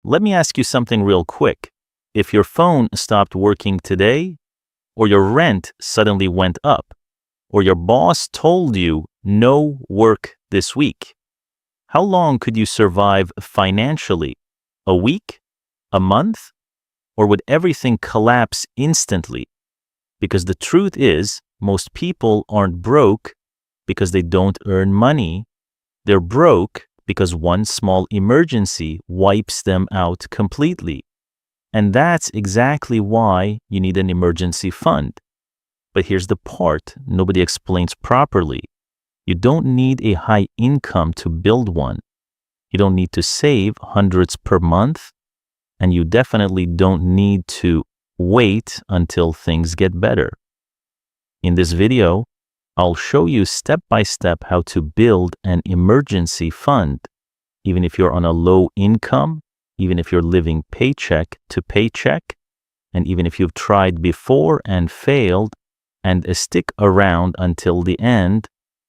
Let me ask you something real quick. If your phone stopped working today, or your rent suddenly went up, or your boss told you no work this week, how long could you survive financially? A week? A month? Or would everything collapse instantly? Because the truth is, most people aren't broke because they don't earn money. They're broke because one small emergency wipes them out completely. And that's exactly why you need an emergency fund. But here's the part nobody explains properly. You don't need a high income to build one. You don't need to save hundreds per month, and you definitely don't need to wait until things get better. In this video, I'll show you step by step how to build an emergency fund, even if you're on a low income, even if you're living paycheck to paycheck, and even if you've tried before and failed, and stick around until the end,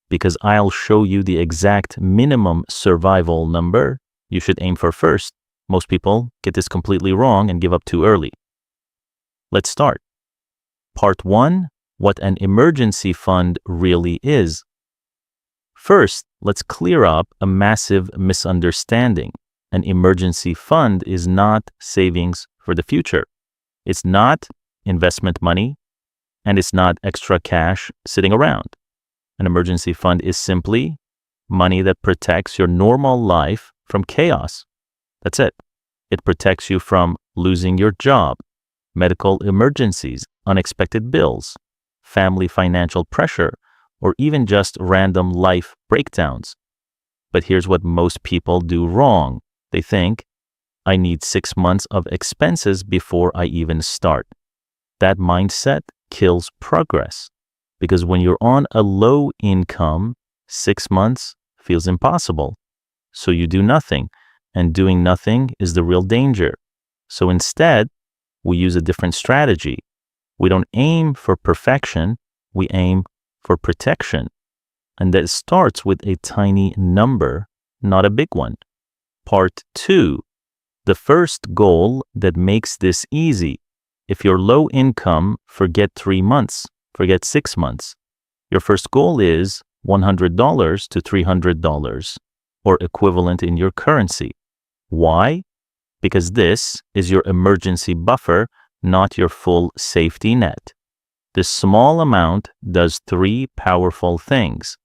because I'll show you the exact minimum survival number you should aim for first. Most people get this completely wrong and give up too early. Let's start. Part 1, what an emergency fund really is. First, let's clear up a massive misunderstanding. An emergency fund is not savings for the future. It's not investment money, and it's not extra cash sitting around. An emergency fund is simply money that protects your normal life from chaos. That's it. It protects you from losing your job, medical emergencies, unexpected bills, family financial pressure, or even just random life breakdowns. But here's what most people do wrong. They think, I need 6 months of expenses before I even start. That mindset kills progress, because when you're on a low income, 6 months feels impossible. So you do nothing, and doing nothing is the real danger. So instead, we use a different strategy. We don't aim for perfection, we aim for protection. And that starts with a tiny number, not a big one. Part 2, the first goal that makes this easy. If you're low income, forget 3 months, forget 6 months. Your first goal is $100 to $300, or equivalent in your currency. Why? Because this is your emergency buffer, not your full safety net. This small amount does 3 powerful things.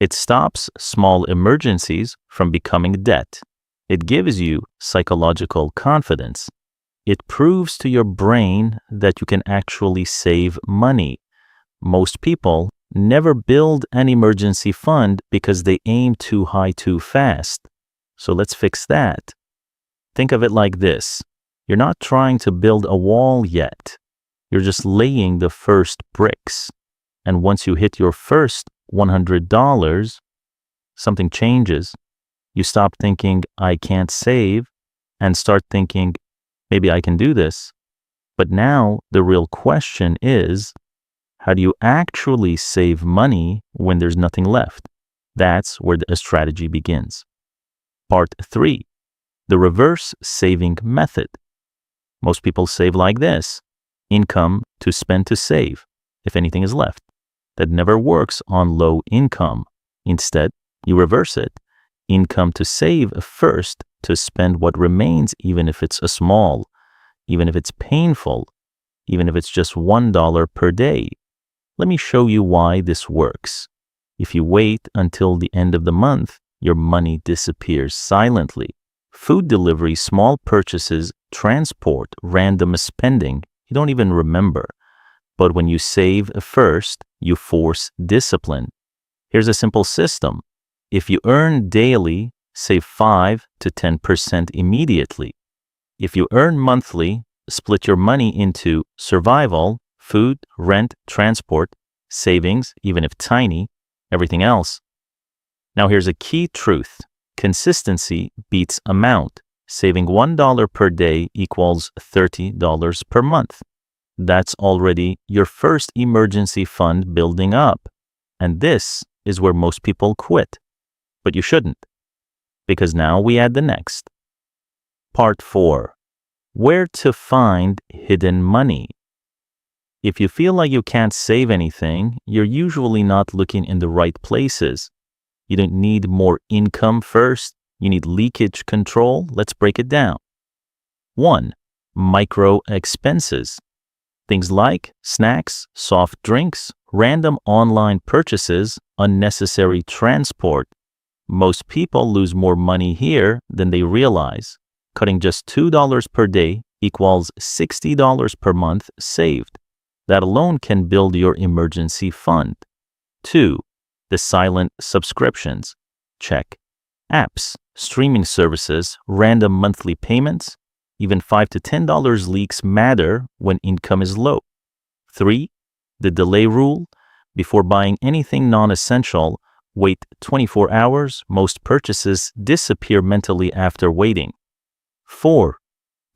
It stops small emergencies from becoming debt. It gives you psychological confidence. It proves to your brain that you can actually save money. Most people never build an emergency fund because they aim too high too fast. So let's fix that. Think of it like this. You're not trying to build a wall yet. You're just laying the first bricks. And once you hit your first $100, something changes. You stop thinking, I can't save, and start thinking, maybe I can do this. But now the real question is, how do you actually save money when there's nothing left? That's where the strategy begins. Part 3, the reverse saving method. Most people save like this: income to spend to save, if anything is left. That never works on low income. Instead, you reverse it. Income to save first, to spend what remains, even if it's a small, even if it's painful, even if it's just $1 per day. Let me show you why this works. If you wait until the end of the month, your money disappears silently. Food delivery, small purchases, transport, random spending, you don't even remember. But when you save first, you force discipline. Here's a simple system. If you earn daily, save 5 to 10% immediately. If you earn monthly, split your money into survival, food, rent, transport, savings, even if tiny, everything else. Now here's a key truth. Consistency beats amount. Saving $1 per day equals $30 per month. That's already your first emergency fund building up. And this is where most people quit. But you shouldn't, because now we add the next. Part 4. Where to find hidden money. If you feel like you can't save anything, you're usually not looking in the right places. You don't need more income first. You need leakage control. Let's break it down. 1. Micro expenses. Things like snacks, soft drinks, random online purchases, unnecessary transport. Most people lose more money here than they realize. Cutting just $2 per day equals $60 per month saved. That alone can build your emergency fund. 2. The silent subscriptions. Check. Apps, streaming services, random monthly payments, even $5 to $10 leaks matter when income is low. 3. The delay rule. Before buying anything non-essential, wait 24 hours. Most purchases disappear mentally after waiting. 4.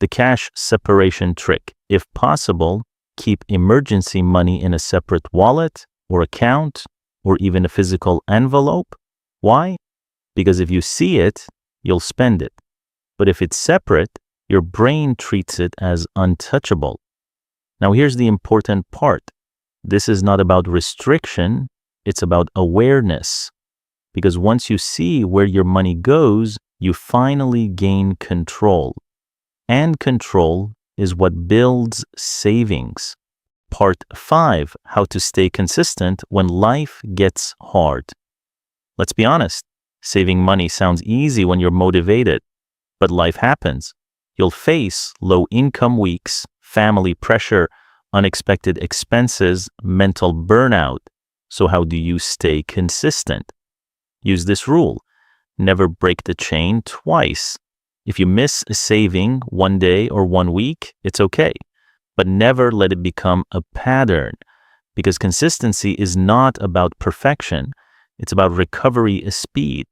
The cash separation trick. If possible, keep emergency money in a separate wallet or account or even a physical envelope. Why? Because if you see it, you'll spend it. But if it's separate, your brain treats it as untouchable. Now here's the important part. This is not about restriction, it's about awareness. Because once you see where your money goes, you finally gain control. And control is what builds savings. Part 5. How to stay consistent when life gets hard. Let's be honest. Saving money sounds easy when you're motivated, but life happens. You'll face low income weeks, family pressure, unexpected expenses, mental burnout. So how do you stay consistent? Use this rule. Never break the chain twice. If you miss saving one day or 1 week, it's okay. But never let it become a pattern, because consistency is not about perfection. It's about recovery speed.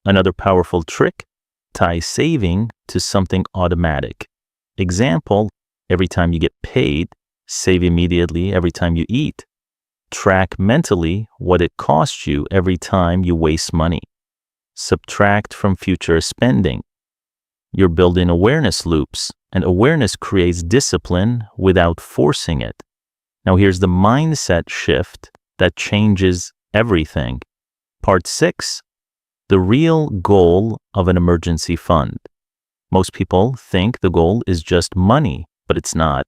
Another powerful trick, tie saving to something automatic. Example, every time you get paid, save immediately every time you eat. Track mentally what it costs you every time you waste money. Subtract from future spending. You're building awareness loops, and awareness creates discipline without forcing it. Now here's the mindset shift that changes everything. Part 6. The real goal of an emergency fund. Most people think the goal is just money, but it's not.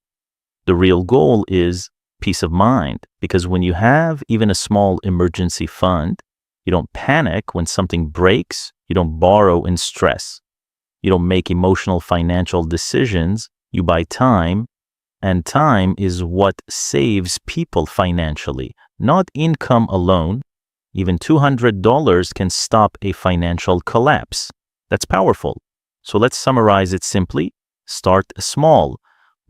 The real goal is peace of mind, because when you have even a small emergency fund, you don't panic when something breaks, you don't borrow in stress. You don't make emotional financial decisions, you buy time, and time is what saves people financially, not income alone. Even $200 can stop a financial collapse. That's powerful. So let's summarize it simply. Start small,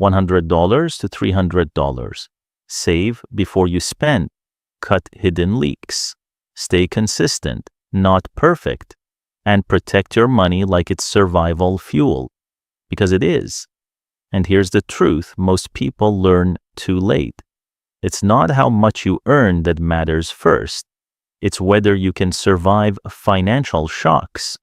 $100 to $300. Save before you spend. Cut hidden leaks. Stay consistent, not perfect. And protect your money like it's survival fuel. Because it is. And here's the truth, most people learn too late. It's not how much you earn that matters first. It's whether you can survive financial shocks.